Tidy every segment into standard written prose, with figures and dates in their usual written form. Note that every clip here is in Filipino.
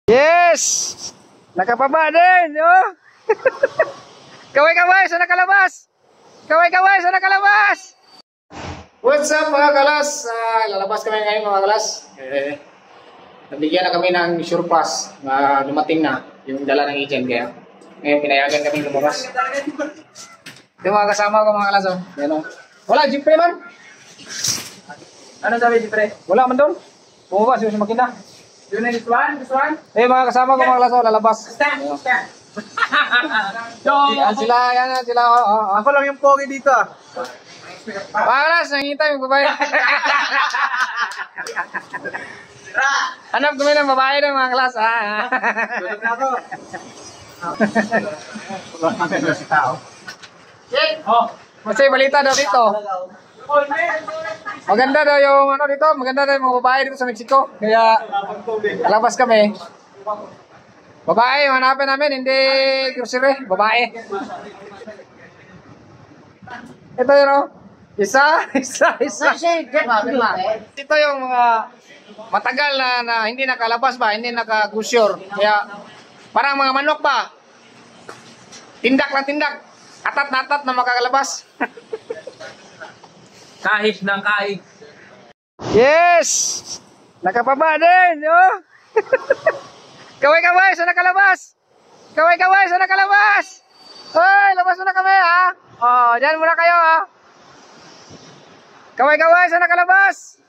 Yes! Nakapaba din, oh! Kaway-kaway sa nakalabas! Kaway-kaway sa nakalabas! What's up mga kalas? Lalabas kami ngayon mga kalas. Nabigyan na kami ng sure pass na dumating na yung dala ng agent kaya. Ngayon pinayagan kami lumabas. Ito mga kasama ko mga kalas. Oh. Yan, oh. Wala, jeep pre man. Ano sabi jeep pre? Wala man doon. Bumabas yung makina. Yun na this one? Mga kasama ko mga kalas. Oh, lalabas. Stand. Yan sila. Ako lang yung pogi dito. Paras, nangintay yung babae. Hanap kami ng babae ng mga klas. Tulog na ako. Masay balita daw dito. Maganda daw yung ano dito, maganda daw yung mga babae dito sa Mexico. Kaya labas kami. Babae, hanapin namin, hindi grocery, babae. Ito yun o. Isa. Ito yung mga matagal na hindi nakalabas ba, hindi nakagusyur. Kaya parang mga manok ba. Tindak. Atat na makakalabas. Kahig ng kahig. Yes! Nakapaba din, oh. Kaway-kaway sa nakalabas. Hoy, labas na kami, ha. Oh, diyan muna kayo, ha. Kaway-kaway sa nakalabas.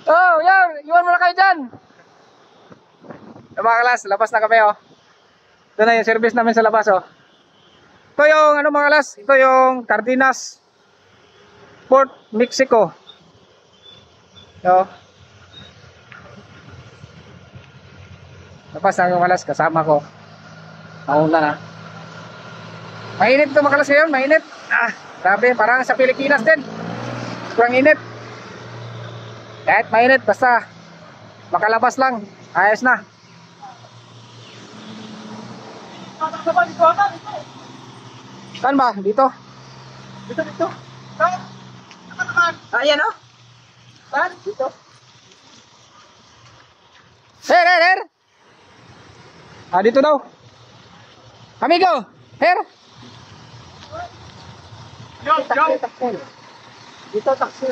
Oh, yan, iwan muna kayo dyan. Mga kalas, labas na kami, oh. Ito na yung service namin sa labas, oh. Ito yung, ano mga kalas, ito yung Cardenas Port, Mexico. Ito. Labas na yung kalas, kasama ko. Nauna na. Mainit ito mga kalas ngayon, mainit. Grabe, parang sa Pilipinas din. Kurang init. Kahit mainit, basta makalabas lang, ayos na. Saan ba? Dito? Dito. Ayan o. Saan? Dito. Her. Dito daw. Amigo, her. Yo. Dito, taxi.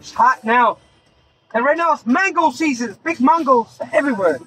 It's hot now. And right now it's mango season. Big mangoes everywhere.